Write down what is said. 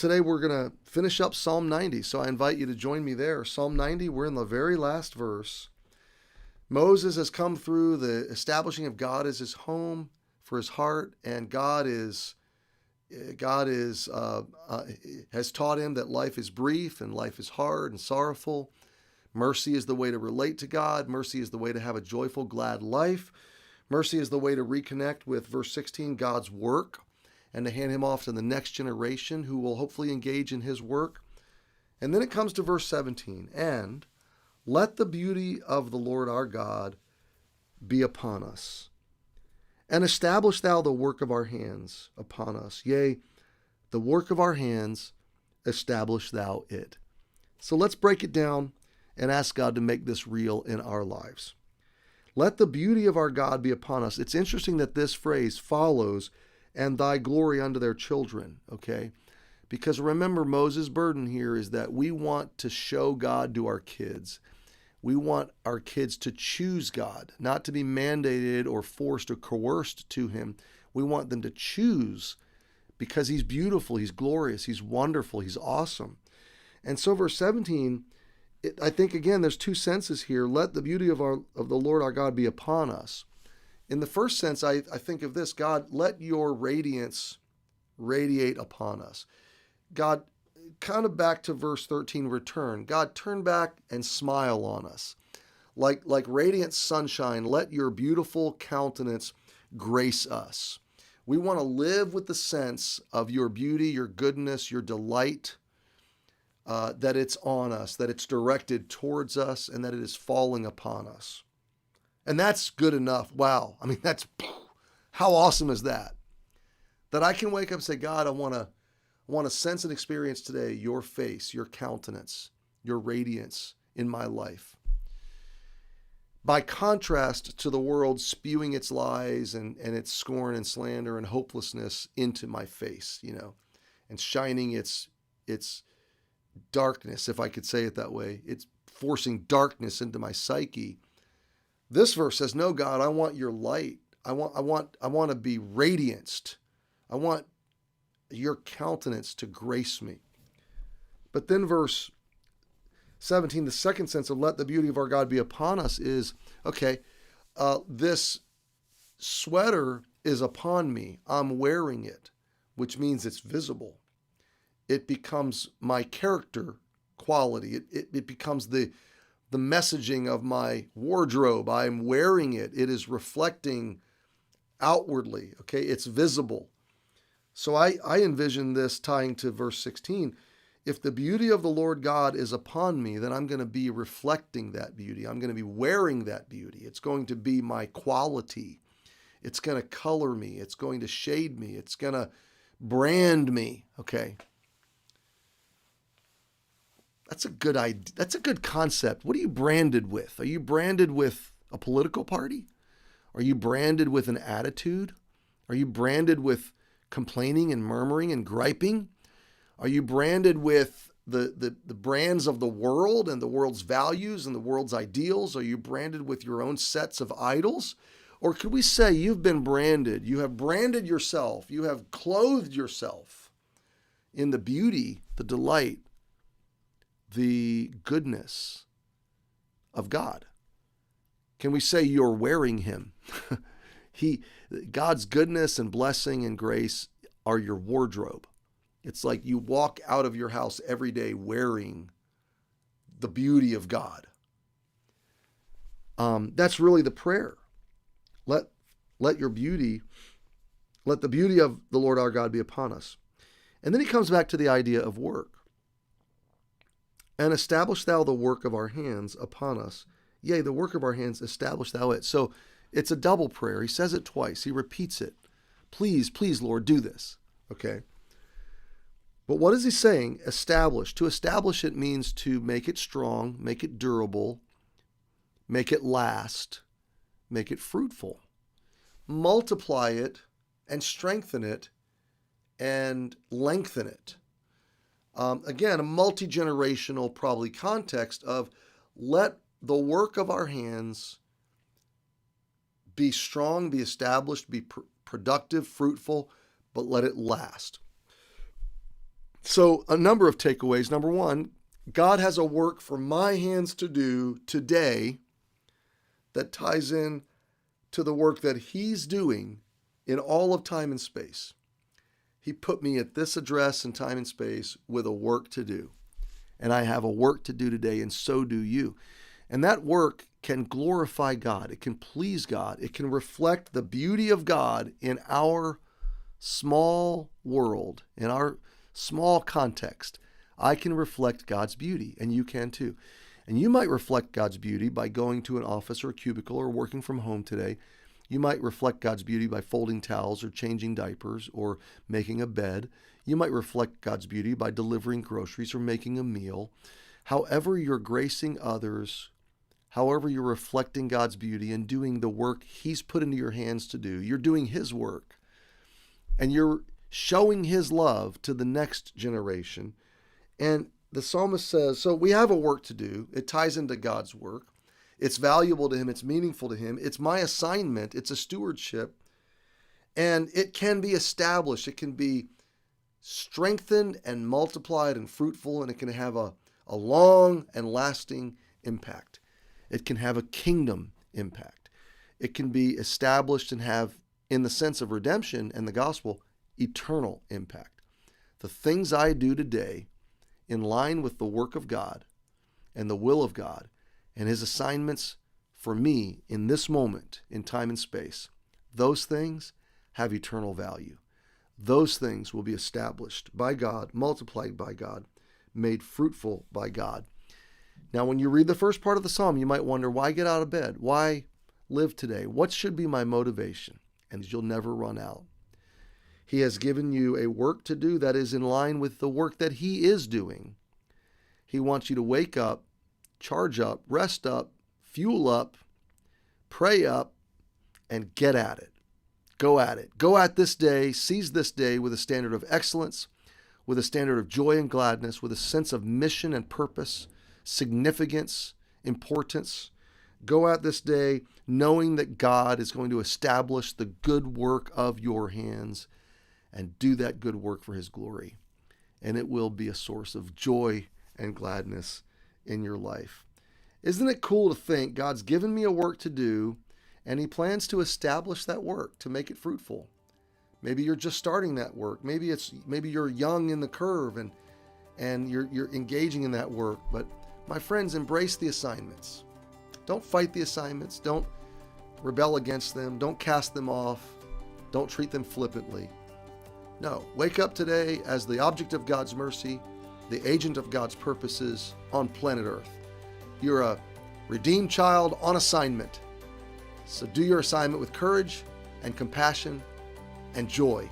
today we're going to finish up Psalm 90, so I invite you to join me there. Psalm 90, we're in the very last verse. Moses has come through the establishing of God as his home for his heart, and God has taught him that life is brief and life is hard and sorrowful. Mercy is the way to relate to God. Mercy is the way to have a joyful, glad life. Mercy is the way to reconnect with, verse 16, God's work, and to hand him off to the next generation who will hopefully engage in his work. And then it comes to verse 17, and let the beauty of the Lord our God be upon us, and establish thou the work of our hands upon us. Yea, the work of our hands, establish thou it. So let's break it down and ask God to make this real in our lives. Let the beauty of our God be upon us. It's interesting that this phrase follows, and thy glory unto their children, okay? Because remember, Moses' burden here is that we want to show God to our kids. We want our kids to choose God, not to be mandated or forced or coerced to him. We want them to choose because he's beautiful, he's glorious, he's wonderful, he's awesome. And so verse 17, I think, again, there's two senses here. Let the beauty of the Lord our God be upon us. In the first sense, I think of this: God, let your radiance radiate upon us. God, kind of back to verse 13, return. God, turn back and smile on us. Like radiant sunshine, let your beautiful countenance grace us. We want to live with the sense of your beauty, your goodness, your delight, that it's on us, that it's directed towards us, and that it is falling upon us. And that's good enough. Wow. I mean, how awesome is that? That I can wake up and say, God, I want to sense and experience today your face, your countenance, your radiance in my life. By contrast to the world spewing its lies and its scorn and slander and hopelessness into my face, and shining its darkness, if I could say it that way. It's forcing darkness into my psyche. This verse says, no, God, I want your light. I want to be radianced. I want your countenance to grace me. But then verse 17, the second sense of let the beauty of our God be upon us is, okay, this sweater is upon me. I'm wearing it, which means it's visible. It becomes my character quality. It becomes the messaging of my wardrobe. I'm wearing it. It is reflecting outwardly. Okay, it's visible. So I envision this tying to verse 16. If the beauty of the Lord God is upon me, then I'm going to be reflecting that beauty. I'm going to be wearing that beauty. It's going to be my quality. It's going to color me. It's going to shade me. It's going to brand me. Okay. That's a good idea. That's a good concept. What are you branded with? Are you branded with a political party? Are you branded with an attitude? Are you branded with complaining and murmuring and griping? Are you branded with the brands of the world and the world's values and the world's ideals? Are you branded with your own sets of idols? Or could we say you've been branded? You have branded yourself. You have clothed yourself in the beauty, the delight, the goodness of God. Can we say you're wearing him? God's goodness and blessing and grace are your wardrobe. It's like you walk out of your house every day wearing the beauty of God. That's really the prayer. Let the beauty of the Lord our God be upon us. And then he comes back to the idea of work. And establish thou the work of our hands upon us. Yea, the work of our hands, establish thou it. So it's a double prayer. He says it twice. He repeats it. Please, please, Lord, do this. Okay. But what is he saying? Establish. To establish it means to make it strong, make it durable, make it last, make it fruitful. Multiply it and strengthen it and lengthen it. Again, a multi-generational probably context of let the work of our hands be strong, be established, be productive, fruitful, but let it last. So a number of takeaways. Number one, God has a work for my hands to do today that ties in to the work that he's doing in all of time and space. He put me at this address in time and space with a work to do. And I have a work to do today, and so do you. And that work can glorify God. It can please God. It can reflect the beauty of God in our small world, in our small context. I can reflect God's beauty, and you can too. And you might reflect God's beauty by going to an office or a cubicle or working from home today. You might reflect God's beauty by folding towels or changing diapers or making a bed. You might reflect God's beauty by delivering groceries or making a meal. However you're gracing others, however you're reflecting God's beauty and doing the work he's put into your hands to do, you're doing his work. And you're showing his love to the next generation. And the psalmist says, so we have a work to do. It ties into God's work. It's valuable to him. It's meaningful to him. It's my assignment. It's a stewardship. And it can be established. It can be strengthened and multiplied and fruitful, and it can have a long and lasting impact. It can have a kingdom impact. It can be established and have, in the sense of redemption and the gospel, eternal impact. The things I do today, in line with the work of God and the will of God and his assignments for me in this moment in time and space, those things have eternal value. Those things will be established by God, multiplied by God, made fruitful by God. Now, when you read the first part of the psalm, you might wonder, why get out of bed? Why live today? What should be my motivation? And you'll never run out. He has given you a work to do that is in line with the work that he is doing. He wants you to wake up, charge up, rest up, fuel up, pray up, and get at it. Go at it. Go at this day, seize this day with a standard of excellence, with a standard of joy and gladness, with a sense of mission and purpose, significance, importance. Go at this day knowing that God is going to establish the good work of your hands and do that good work for his glory. And it will be a source of joy and gladness in your life. Isn't it cool to think God's given me a work to do, and he plans to establish that work, to make it fruitful? Maybe you're just starting that work. Maybe you're young in the curve and you're engaging in that work. But my friends, embrace the assignments. Don't fight the assignments. Don't rebel against them. Don't cast them off. Don't treat them flippantly. No, wake up today as the object of God's mercy, the agent of God's purposes on planet Earth. You're a redeemed child on assignment. So do your assignment with courage and compassion and joy.